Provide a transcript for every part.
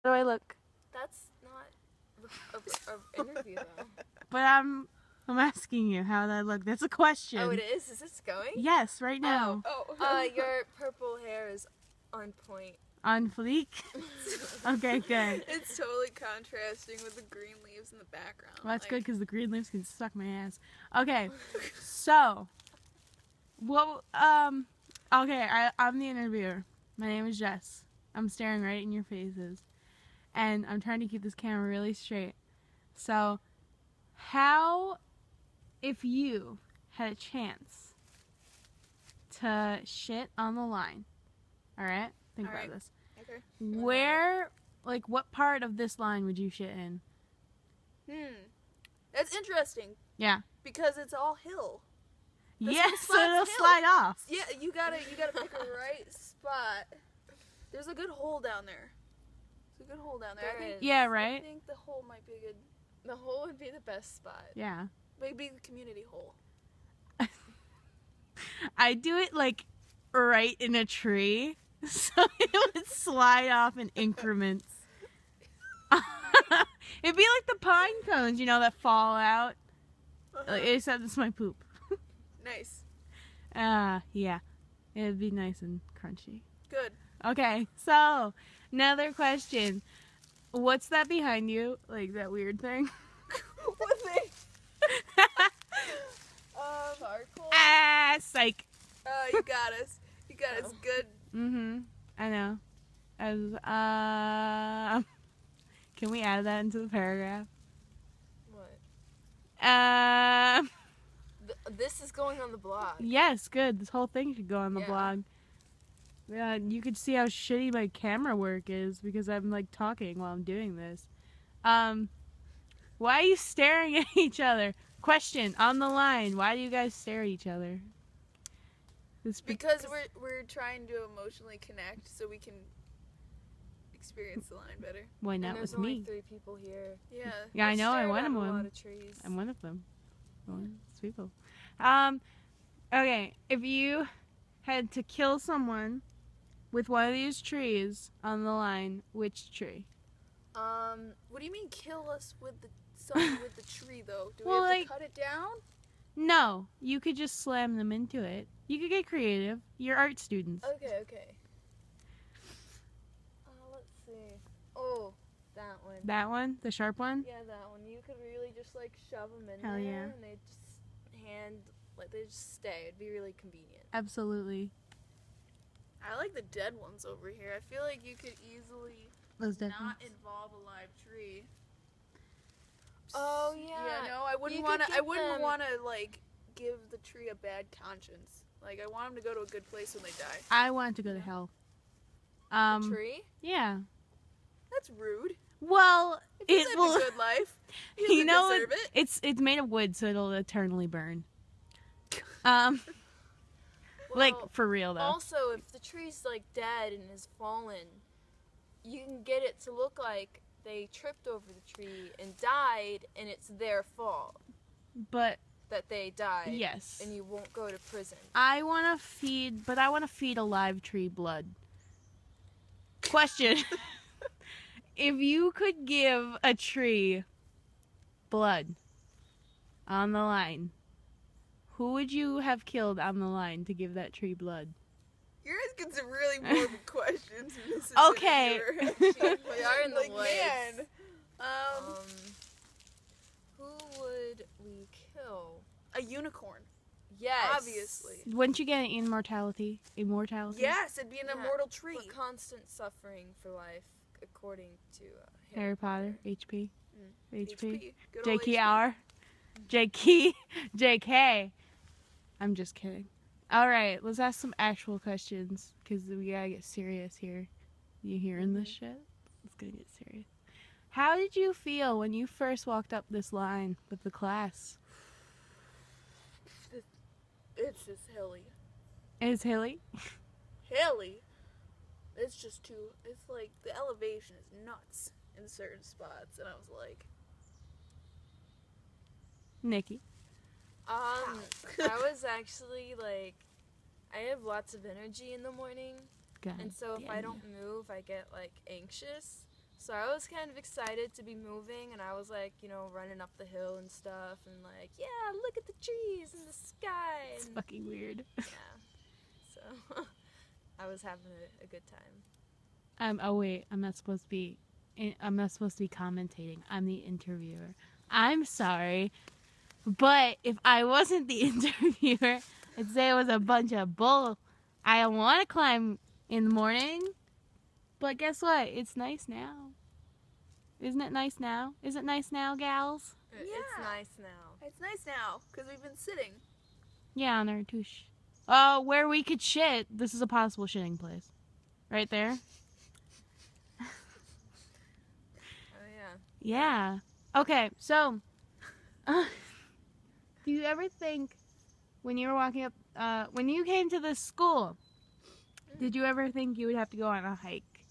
do I look? That's not a interview though. But I'm asking you how do I look. That's a question. Oh, it is? Is this going? Yes, right now. Your purple hair is on point. On fleek. Okay, good. It's totally contrasting with the green leaves in the background. Well, that's good because the green leaves can suck my ass. Okay, so, well, okay, I'm the interviewer. My name is Jess. I'm staring right in your faces, and I'm trying to keep this camera really straight. So, how, if you had a chance to shit on the line, all right? Think about this. Okay. Where, like, what part of this line would you shit in? That's interesting. Yeah. Because it's all hill. Yes, so spot's it'll hill. slide off. Yeah, you gotta pick a right spot. There's a good hole down there. There's a good hole down there. I think, Yeah, I right? think the hole might be a good. The hole would be the best spot. Yeah. Maybe the community hole. I do it, like, right in a tree, so it would slide off in increments. It'd be like the pine cones, you know, that fall out. Like, except it's my poop. Nice. Yeah. It'd be nice and crunchy. Good. Okay, so, another question. What's that behind you? Like, that weird thing? What thing? Charcoal. Psych. You got us. You got us good. Mm-hmm. I know. Can we add that into the paragraph? What? This is going on the blog. Yes, good. This whole thing should go on the Yeah. blog. Yeah, you could see how shitty my camera work is because I'm, like, talking while I'm doing this. Why are you staring at each other? Question, on the line, why do you guys stare at each other? Because we're trying to emotionally connect so we can experience the line better. Why And not there's with only me? 3 people here. Yeah. Yeah, I know, I Stared want at a lot one. of trees. I'm one of them. One of those people. Okay, if you had to kill someone with one of these trees on the line, which tree? What do you mean kill us with the something with the tree though? Do Well, we have like- to cut it down? No, you could just slam them into it. You could get creative. You're art students. Okay. Let's see. Oh, that one. That one? The sharp one? Yeah, that one. You could really just like shove them in Hell there, yeah. and they just stay. It'd be really convenient. Absolutely. I like the dead ones over here. I feel like you could easily Those dead not ones. involve a live tree. Oh yeah. Yeah, no, I wouldn't You want could to. I get wouldn't them- want to like give the tree a bad conscience. Like I want them to go to a good place when they die. I want to go to hell. The tree? Yeah. That's rude. Well, If you it live will. a good life, you, You know, deserve it. it's made of wood, so it'll eternally burn. Like Well, for real though. Also, if the tree's like dead and is fallen, you can get it to look like they tripped over the tree and died, and it's their fault But that they died. yes, And you won't go to prison. I want to feed a live tree blood. Question: if you could give a tree blood on the line, who would you have killed on the line to give that tree blood? You're asking some really morbid questions. And this is Okay. We are in the like, woods. man. Who would we kill? A unicorn. Yes. Obviously. Wouldn't you get an immortality? Immortality? Yes, it'd be an Yeah, immortal tree. For constant suffering for life, according to Harry Potter, HP, HP, Good old JKR, JK, JK. I'm just kidding. All right, let's ask some actual questions because we gotta get serious here. You hearing this shit? Let's gonna get serious. How did you feel when you first walked up this line with the class? It's just hilly. Is hilly? Hilly. It's just too. It's like the elevation is nuts in certain spots, and I was like, Nikki. I was actually like, I have lots of energy in the morning, God and so if damn I you. don't move, I get like anxious. So I was kind of excited to be moving, and I was like, running up the hill and stuff, and like, yeah, look at the trees and the sky. It's And, fucking weird. yeah. So I was having a good time. Oh wait, I'm not supposed to be commentating. I'm the interviewer. I'm sorry, but if I wasn't the interviewer, I'd say it was a bunch of bull. I don't want to climb in the morning, but guess what? It's nice now. Isn't it nice now? Is it nice now, gals? It's Yeah. nice now. It's nice now because we've been sitting. Yeah, on our touche. Oh, where we could shit. This is a possible shitting place. Right there. Oh yeah. Yeah. Okay, so do you ever think when you were walking up, when you came to this school, did you ever think you would have to go on a hike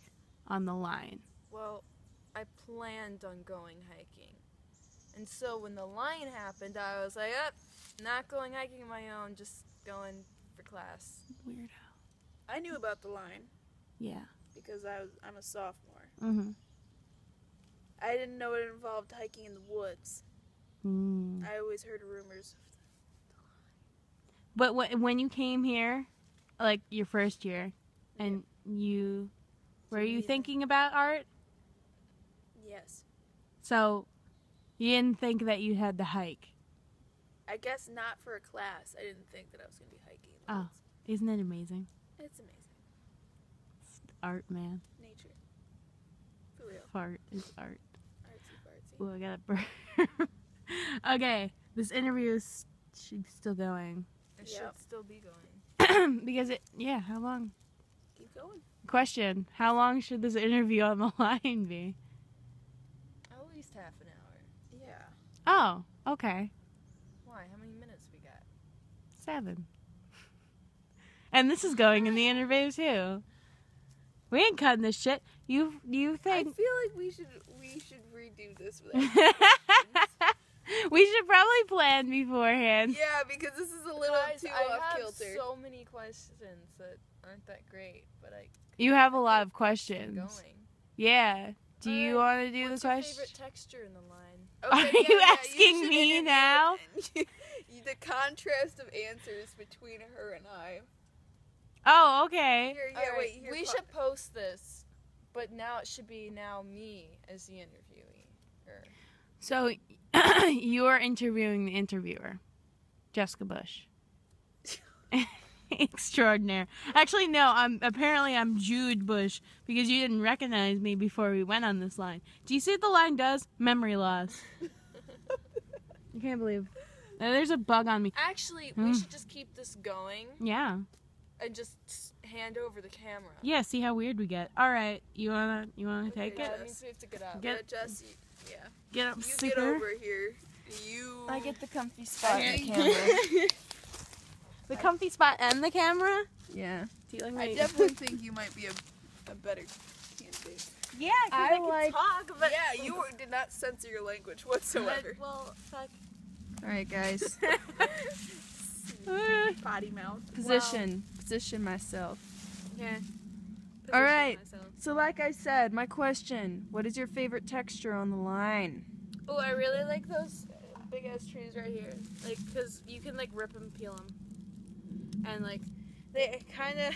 on the line? Well, I planned on going hiking. And so when the line happened, I was like, not going hiking on my own, just going for class. Weirdo. I knew about the line Yeah. because I'm a sophomore. Mm-hmm. I didn't know it involved hiking in the woods. Mm. I always heard rumors. But when you came here, like your first year, and were you Yeah. thinking about art? Yes. So you didn't think that you had to hike. I guess not for a class. I didn't think that I was going to be hiking in the Oh. woods. Isn't it amazing? It's amazing. It's art, man. Nature. For real. Fart is art. Artsy fartsy. Ooh, I got a burp. Okay, this interview should be still going. It Yep. should still be going. Because how long? Keep going. Question, how long should this interview on the line be? At least half an hour. Yeah. Oh, okay. Why? How many minutes we got? 7. And this is going in the interview too. We ain't cutting this shit. You I think feel like we should redo this with we should probably plan beforehand. Yeah, because this is a little Guys, too I off have kilter. so many questions that aren't that great, but I You have a lot of keep questions. going. Yeah. Do you Alright, want to do What's the your question? favorite texture in the line? Are you asking should me interview now? the contrast of answers between her and I. Oh, okay. Here, yeah, Alright, wait. Here, we should post this, but now it should be me as the interviewee. So you're interviewing the interviewer, Jessica Bush. Extraordinaire. Actually, no. I'm Jude Bush because you didn't recognize me before we went on this line. Do you see what the line does? Memory loss. I can't believe. There's a bug on me. Actually, we should just keep this going Yeah. and just hand over the camera. Yeah. See how weird we get. All right. You wanna take Yeah, it? that means we have to get up. Get- Yeah, Jess, yeah. Get up, You get super. over here. You. I get the comfy spot in in the the camera. The comfy spot and the camera. Yeah. Do you like I me? definitely think you might be a better candidate. Yeah. I I can like- talk, but Yeah, you did not censor your language whatsoever. well, fuck. Alright, guys. Potty mouth. Position myself. Yeah. All right. So like I said, my question, what is your favorite texture on the line? Oh, I really like those big ass trees right here. Like, cause you can like rip them, peel them, and like they kind of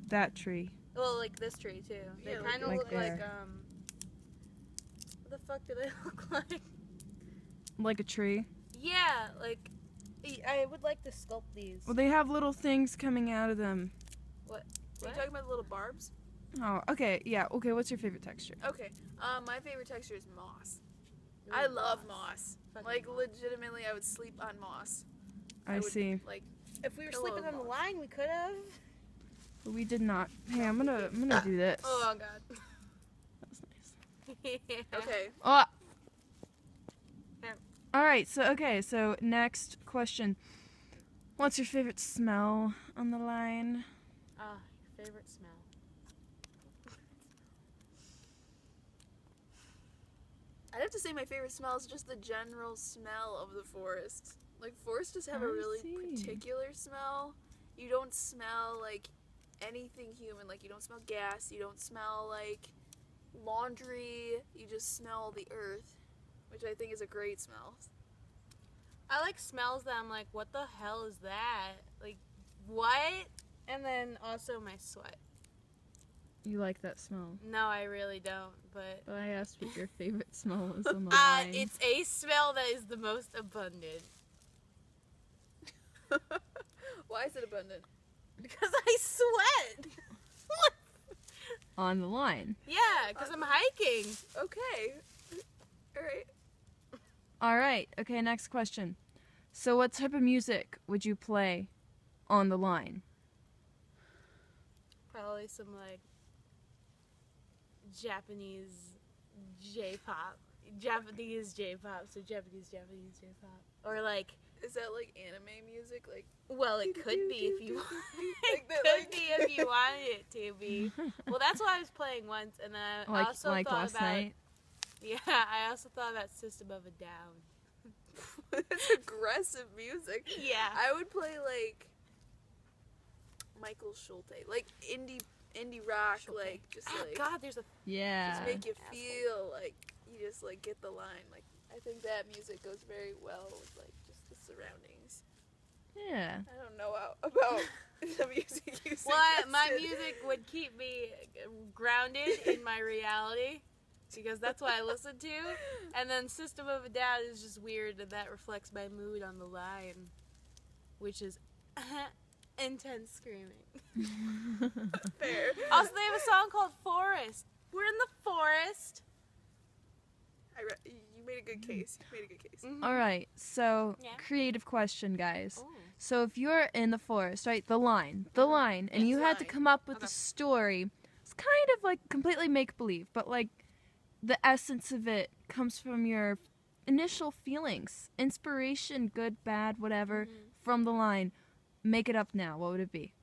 That tree. well, like this tree too. They Yeah, kind of like look like there. What the fuck do they look like? Like a tree? Yeah, like I would like to sculpt these. Well, they have little things coming out of them. Are you talking about the little barbs? Oh, okay. Yeah. Okay, what's your favorite texture? Okay. My favorite texture is moss. I love moss. Fucking Like moss. legitimately, I would sleep on moss. I would, see. Like, If we were Pillow sleeping on the moss. line, we could have. But we did not. Hey, I'm gonna do this. oh god. That's nice. Okay. Oh. Yeah. All right. So next question. What's your favorite smell on the line? Your favorite smell. I'd have to say my favorite smell is just the general smell of the forest. Like forests just have a I really see. particular smell. You don't smell like anything human. Like you don't smell gas. You don't smell like laundry. You just smell the earth, which I think is a great smell. I like smells that I'm like, what the hell is that? Like, what? And then also my sweat. You like that smell. No, I really don't, but... But I asked what your favorite smell was on the line. It's a smell that is the most abundant. Why is it abundant? Because I sweat! On the line. Yeah, because I'm hiking. Okay. Alright. Alright, okay, next question. So what type of music would you play on the line? Probably some, like, Japanese J-pop. Japanese J-pop, so Japanese J-pop. Or, like... Is that like anime music? Like, Well, it could be if you want. Like It that, could like- be if you wanted it to be. Well, that's what I was playing once, and then I like also like thought last about. night? Yeah, I also thought about System of a Down. It's aggressive music. Yeah. I would play like Michael Schulte, like indie rock, Schulte. like just Oh, like God, there's a. Yeah. just make you Asshole. feel like you just like get the line. Like I think that music goes very well with like just the surroundings. Yeah. I don't know about the music you Well, my suggested. music would keep me grounded in my reality. Because that's what I listen to. And then System of a Down is just weird, and that reflects my mood on the line. Which is intense screaming. Fair. Also, they have a song called Forest. We're in the forest. You made a good case. You made a good case. Mhm. Alright, so Yeah. creative question, guys. Ooh. So if you're in the forest, right, the line, and Yes, you had to line. come up with Okay. a story, it's kind of like completely make-believe, but like the essence of it comes from your initial feelings, inspiration, good, bad, whatever, from the line. Make it up now. What would it be?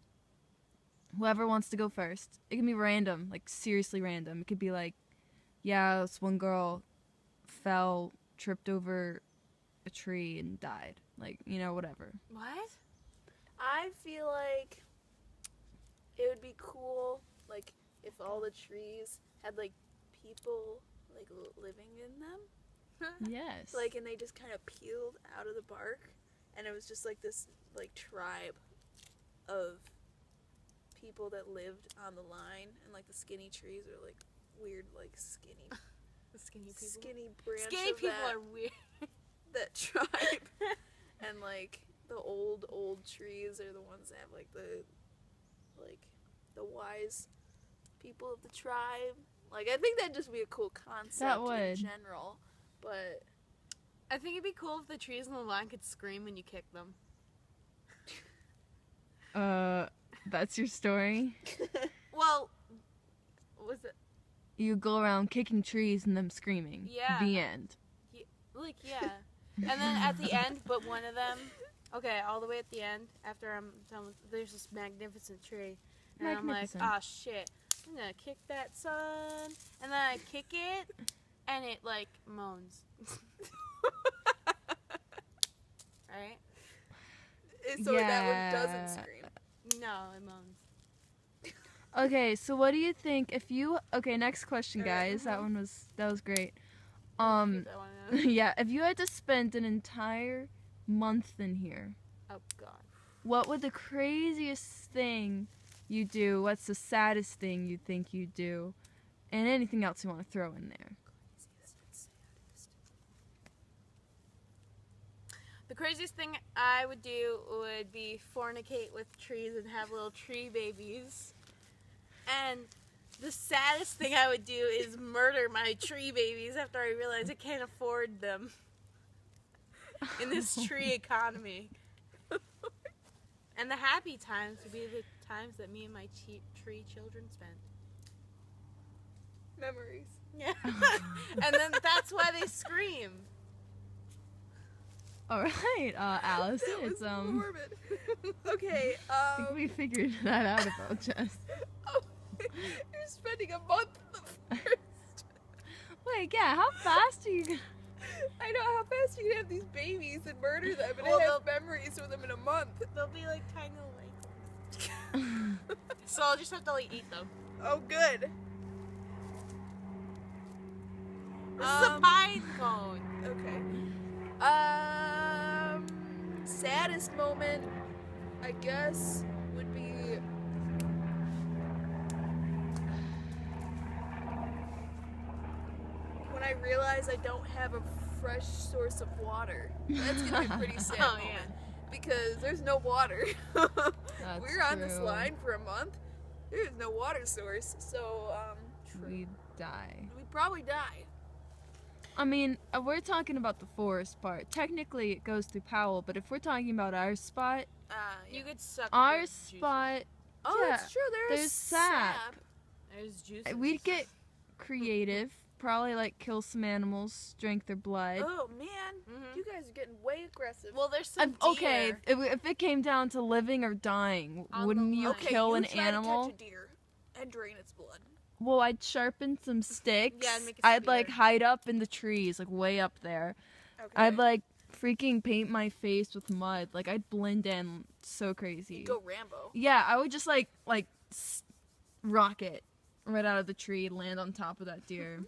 Whoever wants to go first. It can be random, like seriously random. It could be like, yeah, this one girl fell, tripped over a tree and died. Like, you know, whatever. What? I feel like it would be cool, like if all the trees had like people like living in them, Yes. like, and they just kind of peeled out of the bark, and it was just like this like tribe of people that lived on the line, and like the skinny trees are like weird, like skinny, The skinny people. skinny branch Skinny of people that, are weird. that tribe, and like the old trees are the ones that have like the wise people of the tribe. Like, I think that'd just be a cool concept That in would. general, but I think it'd be cool if the trees on the line could scream when you kick them. That's your story? Well, was it You go around kicking trees and them screaming. Yeah. The end. like yeah? And then at the end, but one of them, okay, all the way at the end, after I'm done with, there's this magnificent tree, and I'm like, Magnificent. ah shit, I'm gonna kick that son, and then I kick it, and it like moans. Right? so that one Yeah. doesn't scream. No, it moans. Okay, so what do you think if you... Okay, next question, Alright, guys. That was great. Keep that one out. Yeah, if you had to spend an entire month in here, Oh god. what would the craziest thing you do? What's the saddest thing you think you do? And anything else you want to throw in there. The craziest thing I would do would be fornicate with trees and have little tree babies. And the saddest thing I would do is murder my tree babies after I realize I can't afford them in this tree economy. And the happy times would be the times that me and my tree children spent. Memories. Yeah. And then that's why they scream. All right, Alice, That was it's morbid. Okay, I think we figured that out about Jess. oh, you're spending a month in the forest. Wait, yeah, how fast are you gonna... I know how fast you can have these babies and murder them, and Well, I have memories with them in a month. They'll be like tiny little legs. So I'll just have to like eat them. Oh, good. This is a pine cone. Okay. Saddest moment, I guess, would be when I realize I don't have a fresh source of water. That's gonna be a pretty sad Oh, moment. yeah. Because there's no water. We're on this true. line for a month. There's no water source, so We die. we probably die. I mean, we're talking about the forest part. Technically, it goes through Powell, but if we're talking about our spot, You could suck our the juices. spot, Oh, yeah, that's true. there's sap. There's juices. We'd get creative. Probably like kill some animals, drink their blood. Oh man, Mhm. you guys are getting way aggressive. Well, there's some Okay, deer. if it came down to living or dying, On the wouldn't you line. okay, kill you an try animal? to catch a deer and drain its blood. Well, I'd sharpen some sticks. Yeah, and make a I'd like spear. hide up in the trees, like way up there. Okay. I'd like freaking paint my face with mud. Like I'd blend in so crazy. You'd go Rambo. Yeah, I would just like rocket right out of the tree, land on top of that deer.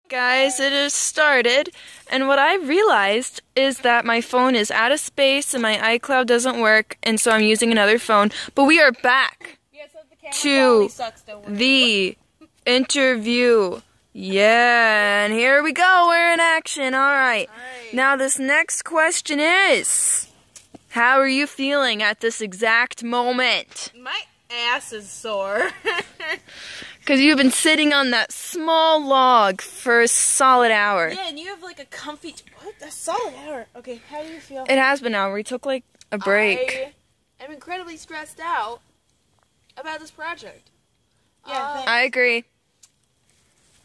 Guys, it has started, and what I realized is that my phone is out of space and my iCloud doesn't work, and so I'm using another phone. But we are back Yeah, so the camera to quality sucks, don't worry. the interview. Yeah, and here we go. We're in action. All right. Alright. Now, this next question is, how are you feeling at this exact moment? My ass is sore. Because you've been sitting on that small log for a solid hour. Yeah, and you have like a comfy. What? A solid hour. Okay, how do you feel? It has been an hour. We took like a break. I am incredibly stressed out about this project. Yeah, I agree.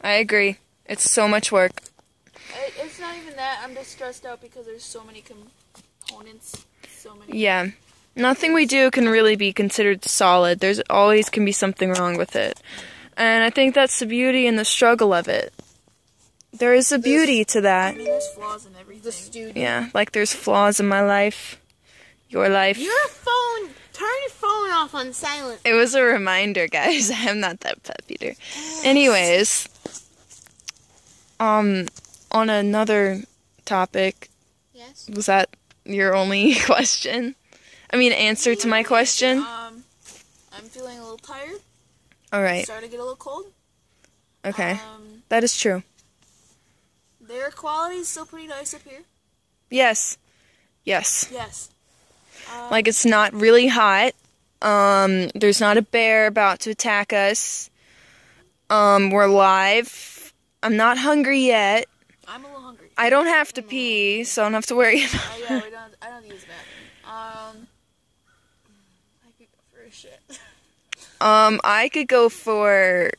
I agree. It's so much work. It's not even that. I'm just stressed out because there's so many components. So many. Yeah. Nothing we do can really be considered solid. There's always can be something wrong with it. And I think that's the beauty and the struggle of it. There is a beauty to I that. mean, there's flaws in everything. the studio. Yeah, like there's flaws in my life. Your life. Your phone. Turn your phone off on silent. It was a reminder, guys. I'm not that pet eater. Anyways, on another topic, Yes. was that your only question? I mean, answer to my question? I'm feeling a little tired. All right. Starting to get a little cold. Okay. That is true. The air quality is still pretty nice up here. Yes. Yes. Yes. Like it's not really hot. There's not a bear about to attack us. We're live. I'm not hungry yet. I'm a little hungry. I don't have to pee, so I don't have to worry about Oh yeah, I don't use the bathroom. I could go for a shit. I could go for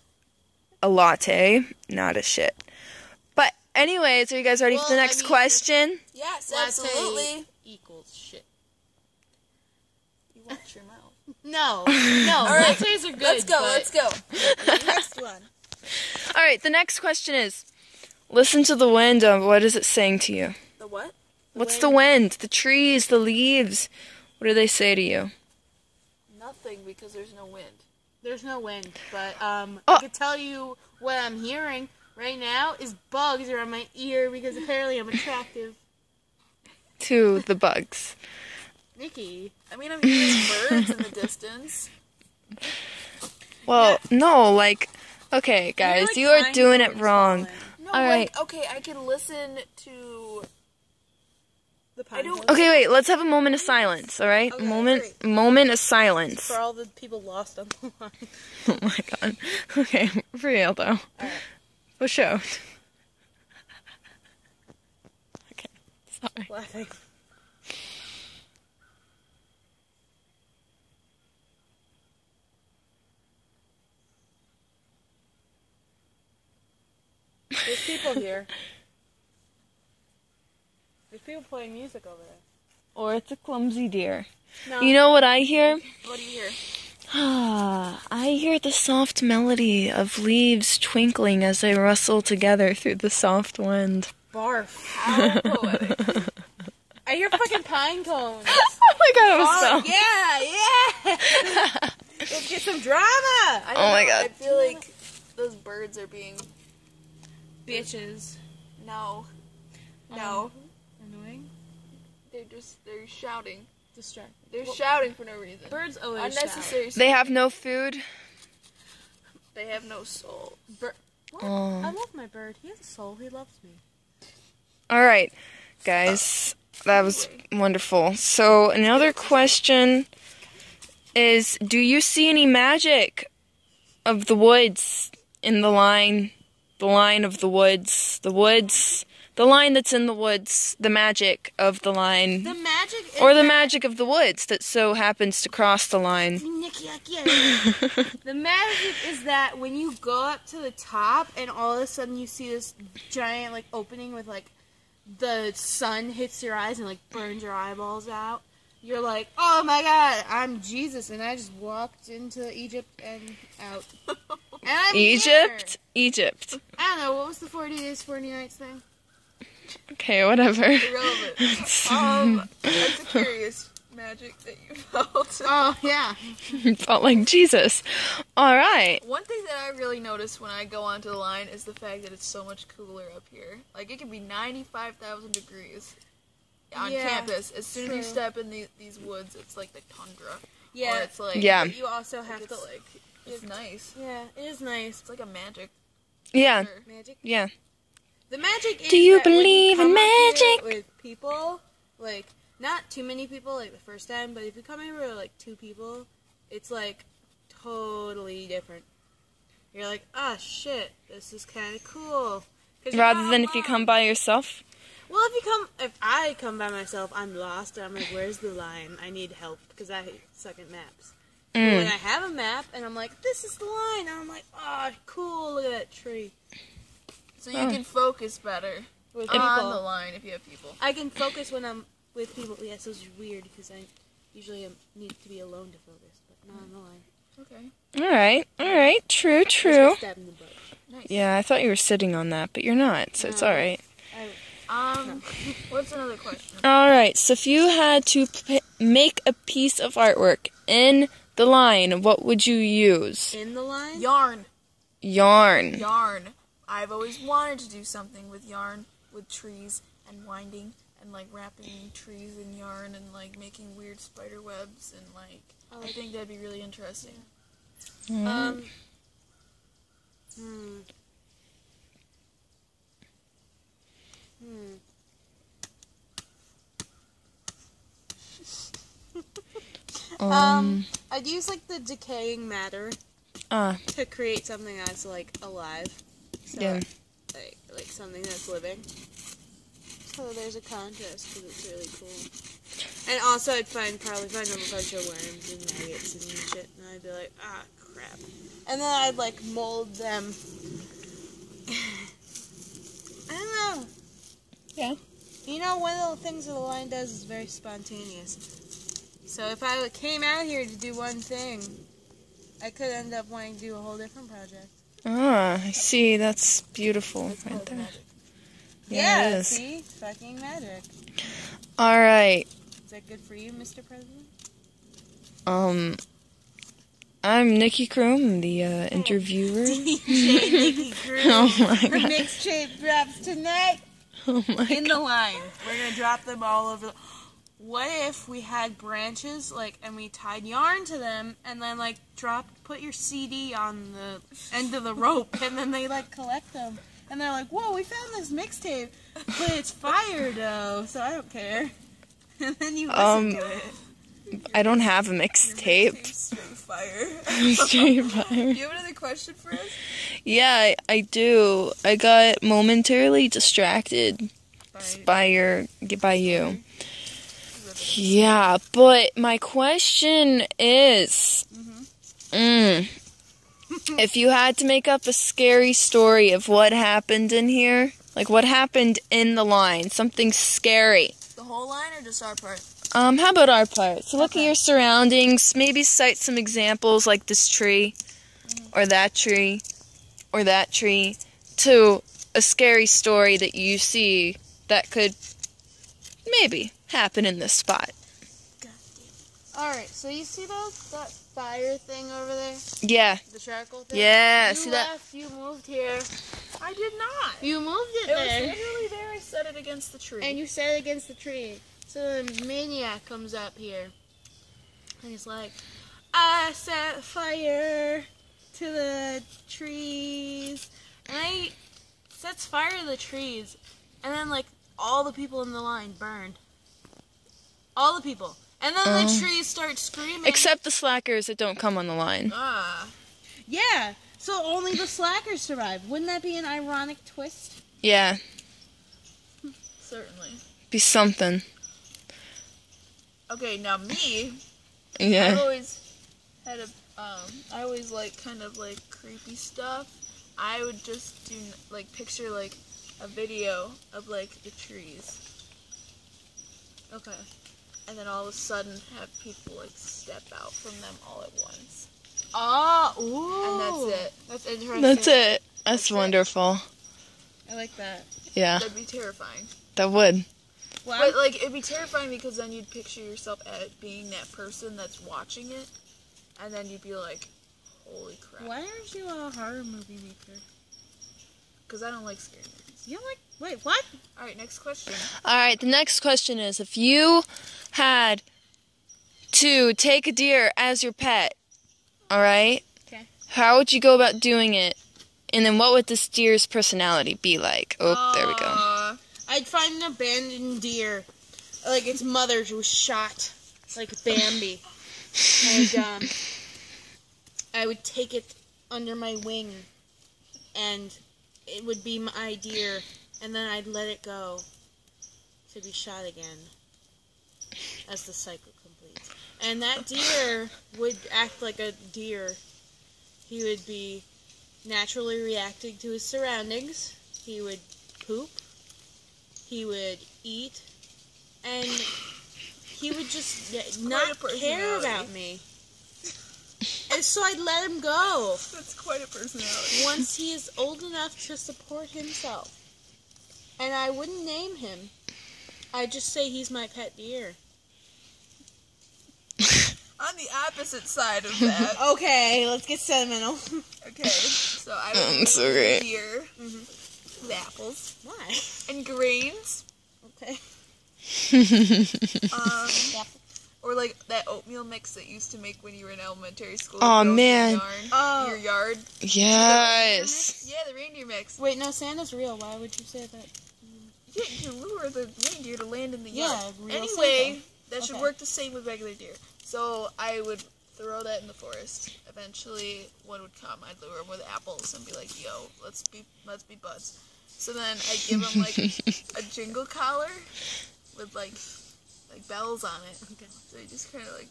a latte, not a shit. But anyways, are you guys ready for the Well, I next mean, question? Yes, Latte absolutely. equals shit. You watch your mouth. No. No. All right. Lattes are good. Let's go. but- Let's go. Next one. All right, the next question is, listen to the wind. What is it saying to you? The what? What's the wind? The trees, the leaves. What do they say to you? Nothing because there's no wind. There's no wind, but Oh. I could tell you what I'm hearing right now is bugs around my ear because apparently I'm attractive. To the bugs. Nikki. I mean, I'm hearing birds in the distance. Well, no, like, okay, guys, you are doing it wrong. No, All right. okay, I can listen to. The I don't. Okay, wait, let's have a moment of silence, all right? Okay, Moment of silence. For all the people lost on the line. Oh my god. Okay, for real though. For sure. Okay, sorry. Laughing. There's people here. There's people playing music over there. Or it's a clumsy deer. No. You know what I hear? What do you hear? I hear the soft melody of leaves twinkling as they rustle together through the soft wind. Barf. How poetic. I hear fucking pine cones. Oh my god, it was Oh, yeah. Let's get some drama. I don't Oh my know, God. I feel like those birds are being bitches. No. No. Annoying. They're shouting. Distracting. They're shouting for no reason. Birds always shout. Unnecessary. They have no food. They have no soul. What? Oh. I love my bird. He has a soul. He loves me. All right, guys. That was wonderful. So another question is, do you see any magic of the woods in the line of the woods, the line that's in the woods, the magic of the line, The magic is or the magic of the woods that so happens to cross the line? The magic is that when you go up to the top and all of a sudden you see this giant like opening with like the sun hits your eyes and like burns your eyeballs out, you're like, oh my god, I'm Jesus, and I just walked into Egypt and out. And I'm Egypt? here. Egypt. I don't know, what was the 40 days, 40 nights thing? Okay, whatever. Irrelevant. That's a curious magic that you felt. Oh, yeah. Felt like Jesus. All right. One thing that I really notice when I go onto the line is the fact that it's so much cooler up here. Like, it can be 95,000 degrees on Yeah, campus. As soon as you true. step in these woods, it's like the tundra. Yeah. Or it's like, Yeah. But you also have to, like, it's nice. yeah, it is nice. It's like a magic. Yeah. Sure. Magic. Yeah. The magic is Do you that when believe in come up here magic? with people, like, not too many people, like, the first time, but if you come here with, like, 2 people, it's, like, totally different. You're like, ah, shit, this is kind of cool. 'Cause you're Rather not than if you alone. come by yourself. Well, if I come by myself, I'm lost, and I'm like, where's the line? I need help, because I suck at maps. But when I have a map, and I'm like, this is the line, and I'm like, ah, cool, look at that tree. So you can focus better With on the people. line if you have people. I can focus when I'm with people. Yes, those are weird, because I usually need to be alone to focus, but not on the line. Okay. All right. True, true. Stab in the butt. Nice. Yeah, I thought you were sitting on that, but you're not, so it's No. all right. What's another question? All right, so if you had to make a piece of artwork in the line, what would you use? In the line? Yarn. Yarn. Yarn. I've always wanted to do something with yarn, with trees and winding and like wrapping trees in yarn and like making weird spider webs and like I think that'd be really interesting. I'd use like the decaying matter Ah, to create something that's like alive. So, yeah. like something that's living. So there's a contest because it's really cool. And also I'd probably find a bunch of worms and maggots and shit, and I'd be like, ah, crap. And then I'd like mold them. I don't know. Yeah. You know, one of the things that the line does is very spontaneous. So if I came out here to do one thing, I could end up wanting to do a whole different project. Ah, I see. That's beautiful right there. Yeah, it is. See? Fucking magic. All right. Is that good for you, Mr. President? I'm Nikki Kroom, the interviewer. DJ Nikki Crew. Oh my Her god. mixtape drops tonight. Oh my In god. the line. We're gonna drop them all over. What if we had branches, like, and we tied yarn to them, and then, like, put your CD on the end of the rope, and then they, like, collect them. And they're like, whoa, we found this mixtape, but it's fire, though, so I don't care. And then you listen to it. I don't have a mixtape. Straight fire. Straight fire. Do you have another question for us? Yeah, I do. I got momentarily distracted by you. Yeah, but my question is, if you had to make up a scary story of what happened in here, like what happened in the line, something scary. The whole line or just our part? How about our part? So look at your surroundings, maybe cite some examples like this tree, or that tree, or that tree, to a scary story that you see that could maybe happen in this spot. Alright, so you see that fire thing over there? Yeah. The charcoal thing? Yeah, You see that? left, you moved here. I did not. You moved it It was there. literally there. I set it against the tree. And you set it against the tree. So the maniac comes up here. And he's like, I set fire to the trees. And he sets fire to the trees. And then, like, all the people in the line burned. All the people. And then the trees start screaming. Except the slackers that don't come on the line. Ah. Yeah. So only the slackers survive. Wouldn't that be an ironic twist? Yeah, Certainly. be something. Okay, now me, I Yeah. always had I always like kind of like creepy stuff. I would just do like picture like a video of like the trees. Okay. And then all of a sudden have people like step out from them all at once. Oh, ooh. And that's it. That's interesting. That's it. That's That's it. wonderful. I like that. Yeah, That'd be terrifying. that would. Well, But like it'd be terrifying because then you'd picture yourself as being that person that's watching it, and then you'd be like, "Holy crap!" why aren't you a horror movie maker? Because I don't like scary movies. You like, wait, what? All right, next question. All right, the next question is, if you had to take a deer as your pet, all right? Okay. How would you go about doing it? And then what would this deer's personality be like? Oh, there we go. I'd find an abandoned deer. Like its mother was shot. Like Bambi. And I would take it under my wing. And it would be my deer. And then I'd let it go to be shot again. As the cycle completes. And that deer would act like a deer. He would be naturally reacting to his surroundings. He would poop. He would eat. And he would just not a care personality. about me. And so I'd let him go. That's quite a personality. Once he is old enough to support himself. And I wouldn't name him. I'd just say he's my pet deer. On the opposite side of that. Okay, let's get sentimental. Okay, so I would That's so great. deer with apples Why? and grains. Okay. Or like that oatmeal mix that you used to make when you were in elementary school. Aw, to go man. Oh. Your yard. Yes. Yeah, the reindeer mix. Wait, no, Santa's real. Why would you say that? You lure the reindeer to land in the Yeah, yard. real Anyway, Santa. that should Okay. work the same with regular deer. So I would throw that in the forest. Eventually, one would come. I'd lure him with apples and be like, "Yo, let's be buds." So then I'd give him like a jingle collar with like bells on it. Okay. So he just kind of like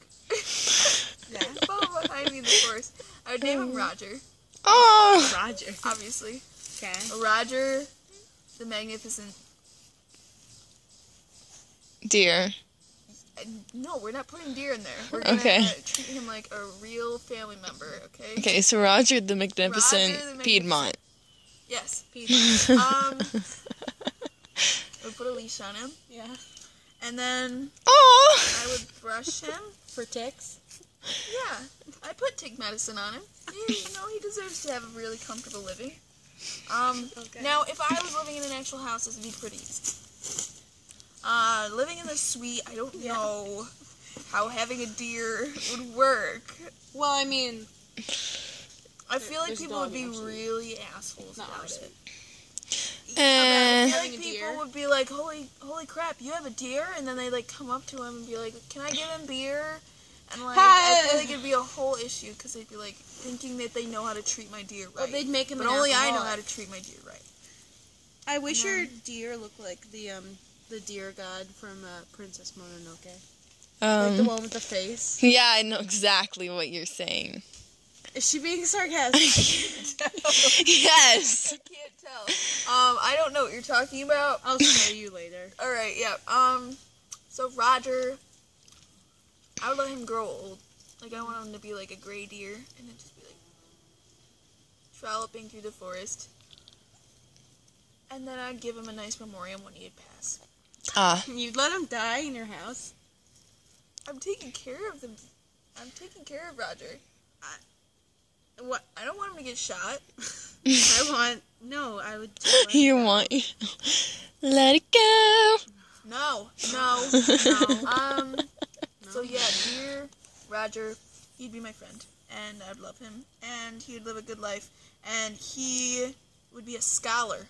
follow behind me in the forest. I would name him Roger, Oh, Roger. obviously. Okay. Roger, the Magnificent. deer. No, we're not putting deer in there. We're gonna Okay. treat him like a real family member. Okay. Okay, so Roger the Magnificent Roger the Magnificent. Piedmont. Yes. Peace. We put a leash on him, Yeah. and then Oh. I would brush him. For ticks. Yeah, I put tick medicine on him. He deserves to have a really comfortable living. Okay. Now, if I was living in an actual house, this would be pretty easy. Living in the suite, I don't know how having a deer would work. Well, I mean, I feel like There's people would be dog, actually. really assholes Not about ours. it. I Eh. feel Having like a people deer? would be like, holy crap, you have a deer? And then they like come up to him and be like, can I give him beer? And like, I feel like it'd be a whole issue because they'd be like thinking that they know how to treat my deer well, right. they'd make him But an only I know alcoholic. how to treat my deer right. I wish your deer looked like the deer god from Princess Mononoke. Like the one with the face. Yeah, I know exactly what you're saying. Is she being sarcastic? Yes. I can't tell. I don't know what you're talking about. I'll show you later. Alright, yeah. So Roger, I would let him grow old. Like, I want him to be like a gray deer and then just be like trolloping through the forest. And then I'd give him a nice memoriam when he'd pass. Ah. You'd let him die in your house? I'm taking care of them. I'm taking care of Roger. What? I don't want him to get shot. I would just let You it go. want let it go. No. So yeah, dear Roger, he'd be my friend, and I'd love him, and he would live a good life, and he would be a scholar.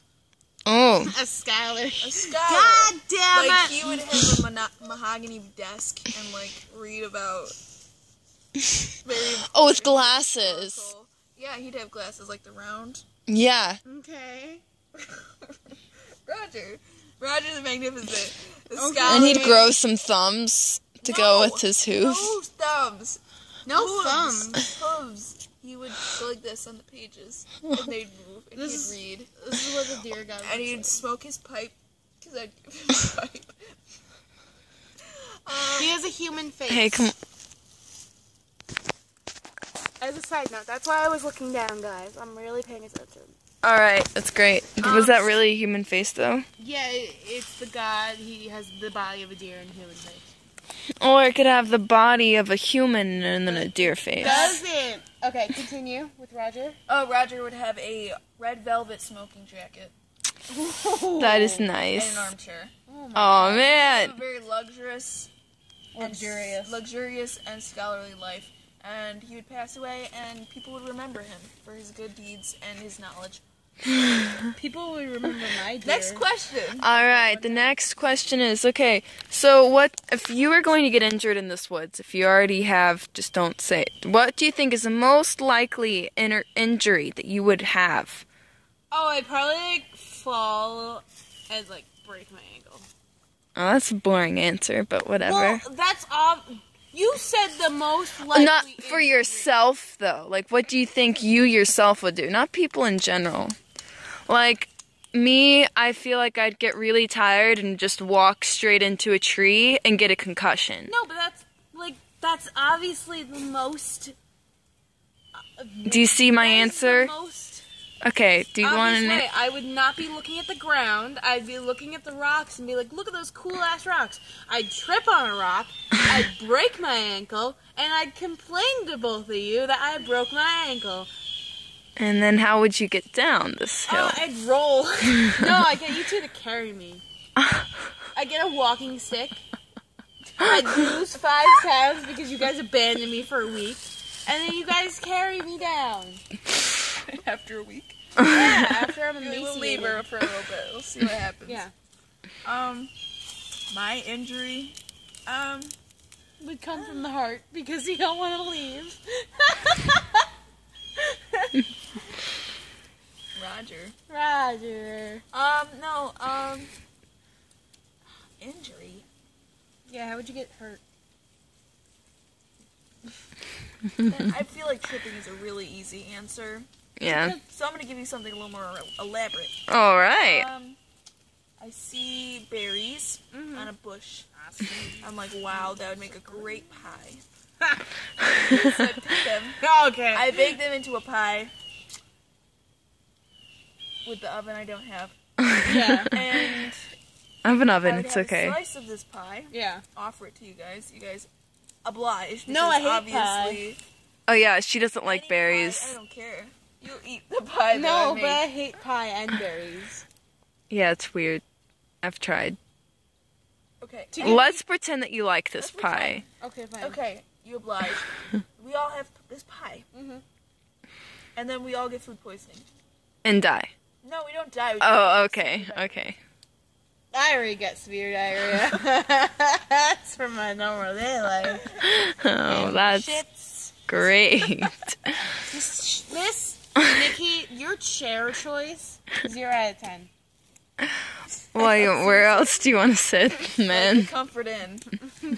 Oh. A scholar. A scholar. God damn Like, it! he would have a mahogany desk and, like, read about very Oh, with important glasses. historical- Yeah, he'd have glasses like the round. Yeah. Okay. Roger the Magnificent. The Okay. scholar. And he'd grow some thumbs to go with his hooves. No thumbs. No Hooves. thumbs. Hooves. He would go like this on the pages, and they'd move, and This is- he'd read. This is what the deer guy And he'd smoke his pipe, because I'd give him a pipe. He has a human face. Hey, come on. As a side note, that's why I was looking down, guys. I'm really paying attention. All right, that's great. Was that really a human face, though? Yeah, it's the god. He has the body of a deer and human face. Or it could have the body of a human and then a deer face. Doesn't. Okay, continue with Roger. Oh, Roger would have a red velvet smoking jacket That is and nice. an armchair. Oh man. A very luxurious and scholarly life. And he would pass away, and people would remember him for his good deeds and his knowledge. People will remember my deer. Next question. All right, the next question is, okay, so what if you were going to get injured in this woods? If you already have, just don't say it. What do you think is the most likely injury that you would have? Oh, I'd probably like fall and like break my ankle. Oh, that's a boring answer, but whatever. Well, that's you said the most likely. Not for injury. yourself, though. Like, what do you think you yourself would do? Not people in general. Like, me, I feel like I'd get really tired and just walk straight into a tree and get a concussion. No, but that's obviously the most. Do you see my that is answer? The most Okay, do you want obvious to... way. I would not be looking at the ground. I'd be looking at the rocks and be like, look at those cool ass rocks. I'd trip on a rock, I'd break my ankle, and I'd complain to both of you that I broke my ankle. And then how would you get down this hill? I'd roll. No, I get you two to carry me. I get a walking stick. I'd lose 5 pounds because you guys abandoned me for a week. And then you guys carry me down. After a week. Yeah, after I'm We'll emaciated. leave her for a little bit. We'll see what happens. Yeah. My injury, Would come from the heart because you don't want to leave. Roger. Injury. Yeah, how would you get hurt? I feel like tripping is a really easy answer. Yeah. So I'm gonna give you something a little more elaborate. All right. I see berries on a bush. I'm like, wow, that would make a great pie. So I pick them. Okay. I bake them into a pie with the oven I don't have. Yeah. And I have an I oven, would it's have okay. a slice of this pie, Yeah. offer it to you guys. You guys oblige. No, I because hate pie. obviously Oh yeah, she doesn't like any berries. pie, I don't care. You eat the pie that I No, make. but I hate pie and berries. Yeah, it's weird. I've tried. Okay. Let's pretend that you like this Let's pretend. pie. Okay, fine. Okay, you oblige. We all have this pie. Mhm. And then we all get food poisoning. And die. No, we don't die. We Oh, just get okay, sick. okay. I already get severe diarrhea. That's from my normal day life. Oh, that's Shits. great. This, Nikki, your chair choice, 0 out of 10. Well, where else do you want to sit, man? Comfort in. I'm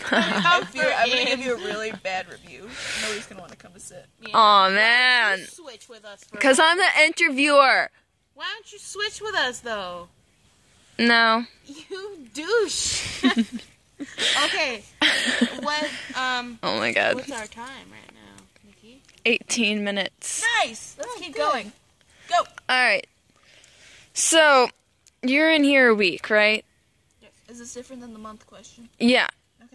gonna give you a really bad review. Nobody's gonna want to come to sit. Aw, man. You switch with us for Because I'm the interviewer. Why don't you switch with us, though? No. You douche. Okay. What, Oh my god. what's our time right now, Nikki? 18 minutes. Nice. Let's keep going. Go. Alright. So, you're in here a week, right? Is this different than the month question? Yeah.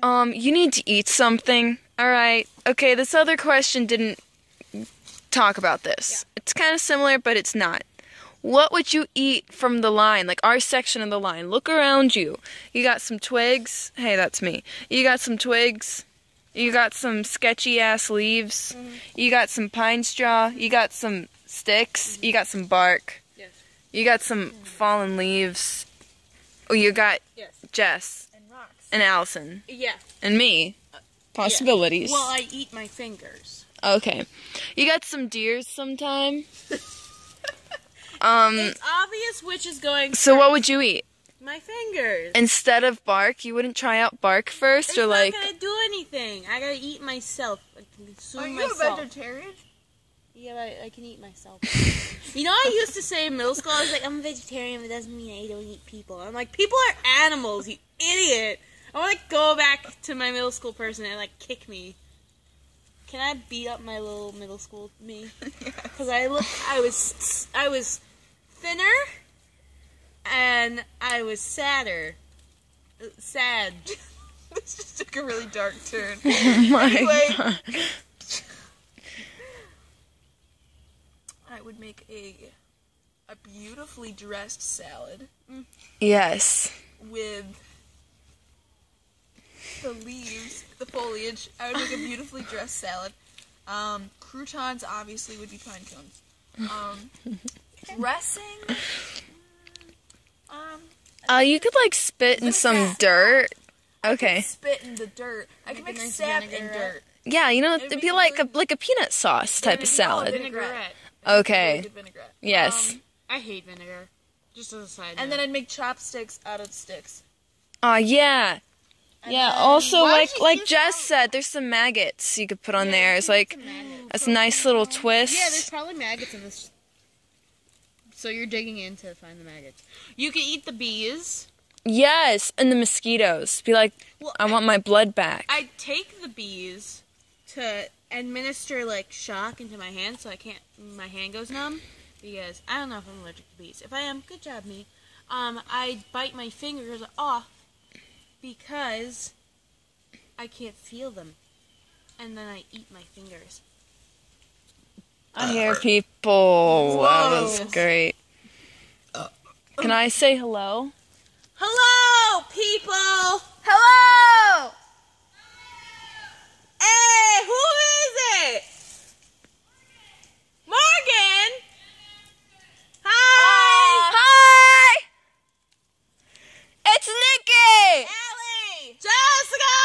You need to eat something. Alright. Okay, this other question didn't talk about this. It's kind of similar, but it's not. what would you eat from the line? Like our section of the line. Look around you. You got some twigs. Hey, that's me. You got some twigs. You got some sketchy ass leaves. You got some pine straw. You got some sticks. You got some bark. Yes. You got some fallen leaves. Oh, you got Yes. Jess And rocks. and Allison Yeah. and me. Possibilities. Well, I eat my fingers. Okay. You got some deers sometime? It's obvious which is going. So what would you eat? My fingers. Instead of bark, you wouldn't try out bark first, It's or like... not gonna do anything. I gotta eat myself. I can consume Are you myself. a vegetarian? Yeah, but I can eat myself. You know, I used to say in middle school, I was like, I'm a vegetarian, but that doesn't mean I don't eat people. I'm like, people are animals, you idiot. I want to go back to my middle school person and, like, kick me. Can I beat up my little middle school me? Because I was thinner, and I was sadder. Sad. This just took a really dark turn. Oh my Anyway. God. I would make a beautifully dressed salad Yes. with the leaves, the foliage. I would make a beautifully dressed salad. Croutons obviously would be pine cones. Dressing. You could like spit in some dirt. Okay. Spit in the dirt. I can Make make a nice sap in vinaigrette. dirt. Yeah, you know, It'd it'd be be like really- a peanut sauce type of salad. Vinaigrette. Okay. Really good vinaigrette. Yes. I hate vinegar. Just as a side And note. then I'd make chopsticks out of sticks. Yeah. And Yeah. then- Also, Why like would you like use Jess that? said, there's some maggots you could put on there. It's like that's a nice little twist. Yeah, there's probably maggots in this. So you're digging in to find the maggots. You can eat the bees. Yes, and the mosquitoes. Be like, Well, I want my blood back. I take the bees to administer like shock into my hand, so my hand goes numb. Because I don't know if I'm allergic to bees. If I am, good job, me. I bite my fingers off because I can't feel them, and then I eat my fingers. I hear people. That was Whoa. great. Can I say hello? Hello, people. Hello! Hey, who is it? Morgan. Hi. Hi! It's Nikki! Allie. Jessica.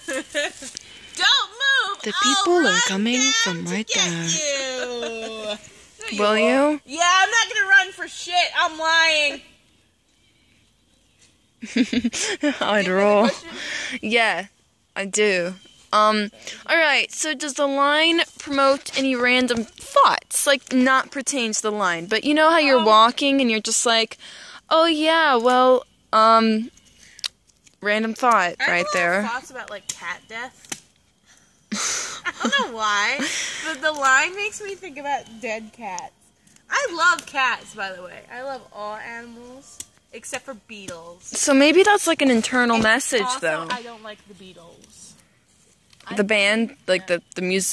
Don't move. The I'll people are run coming down from to right get there. you. Will you? Yeah, I'm not gonna run for shit. I'm lying. I'd roll. Yeah, I do. Alright, so does the line promote any random thoughts? Like, not pertain to the line, but you know how you're walking and you're just like, oh yeah, well, random thought I have right a lot of there. thoughts about like cat death. I don't know why, but the line makes me think about dead cats. I love cats, by the way. I love all animals except for beetles. So maybe that's like an internal message, Also, though. I don't like the Beatles. The band, like the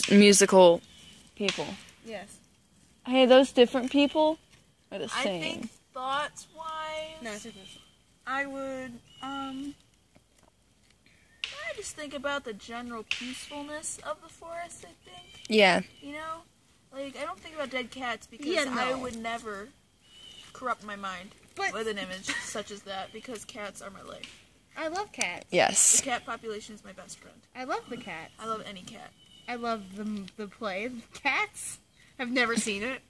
musical people. Yes. Hey, those different people are the I same. think thoughts wise, No, it's this. I would I just think about the general peacefulness of the forest. I think, Yeah. you know, like I don't think about dead cats because Yeah, I no. would never corrupt my mind with an image such as that because cats are my life. I love cats. The Yes. cat population is my best friend. I love the cats. I love any cat. I love the play Cats. I've never seen it.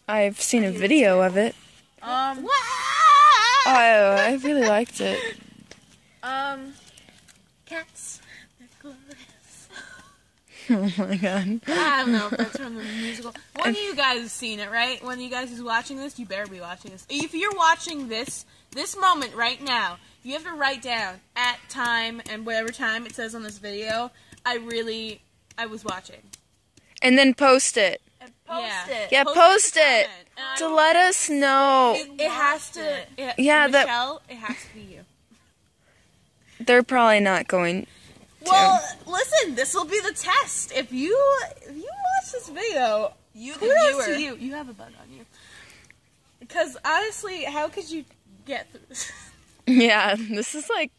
I've seen a video of it. What? Oh, I really liked it. Cats. Oh my god. I don't know if that's from the musical. One of you guys has seen it, right? One of you guys is watching this. You better be watching this. If you're watching this moment right now, you have to write down at time and whatever time it says on this video. I was watching. And then post it. And post Yeah. it. Yeah, Post post the it. comment, and I To will- let us know. It has to. Yeah, that- Michelle, it has to be you. They're probably not going Well, listen, this will be the test. If you watch this video, You, the kudos viewer. to you. You have a bug on you. Because honestly, how could you get through this? Yeah, this is like,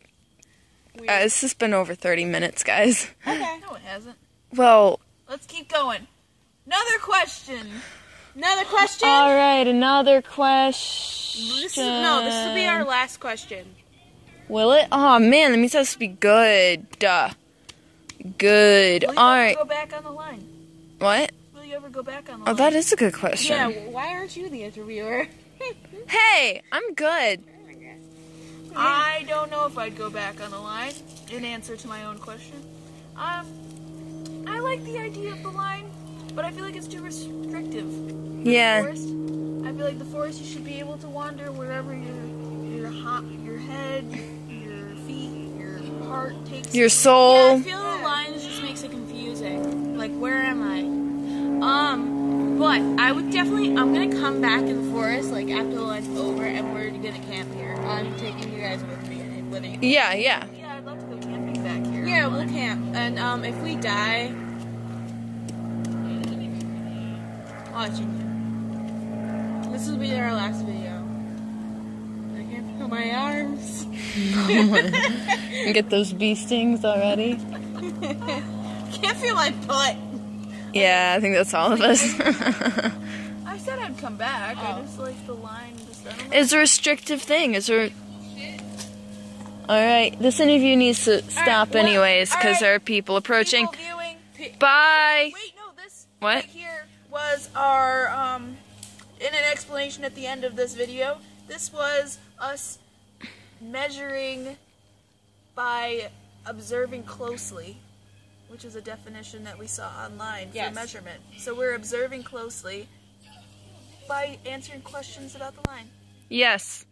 this has been over 30 minutes, guys. Okay. No, it hasn't. Well, Let's keep going. Another question. Another question? all right, another question. This will be our last question. Will it? Oh man, that means it has to be good. Good. Will you All ever right. go back on the line? What? Will you ever go back on the Oh, line? that is a good question. Yeah, why aren't you the interviewer? Hey, I'm good. I don't know if I'd go back on the line in answer to my own question. I like the idea of the line, but I feel like it's too restrictive. Yeah. Forest. I feel like the forest, you should be able to wander wherever your head, your feet, your heart takes Your you. soul. I feel the lines just makes it confusing. Like, where am I? But I'm gonna come back in the forest, like, after the line's over, and we're gonna camp here. I'm taking you guys with me. Whether you Yeah. Yeah, I'd love to go camping back here. Yeah, on the we'll line. camp. And, if we die, watching you. This will be our last video. I can't feel my arms. Get those bee stings already. Can't feel my butt. Yeah, I think that's all of us. I said I'd come back. I Oh. just like the line. Just, I don't know. It's a restrictive thing. Is there? All right, this interview needs to stop well, anyways because alright. there are people approaching. People viewing. Bye. Wait, no, this What? right here was our in an explanation at the end of this video. This was us measuring by observing closely, which is a definition that we saw online Yes. for measurement. So we're observing closely by answering questions about the line. Yes.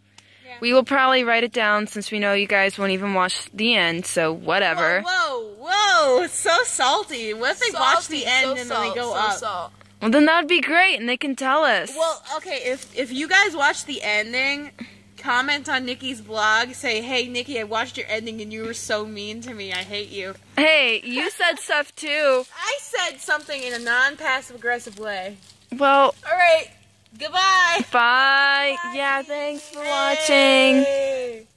Yeah. We will probably write it down since we know you guys won't even watch the end, so whatever. Whoa, it's so salty. What if they watch the end and then they go up? Salt. Well, then that would be great, and they can tell us. Well, okay, if you guys watch the ending, comment on Nikki's blog, say, hey, Nikki, I watched your ending and you were so mean to me. I hate you. Hey, you said stuff too. I said something in a non-passive aggressive way. Well, All right. Goodbye. bye. Yeah, thanks for watching. Hey.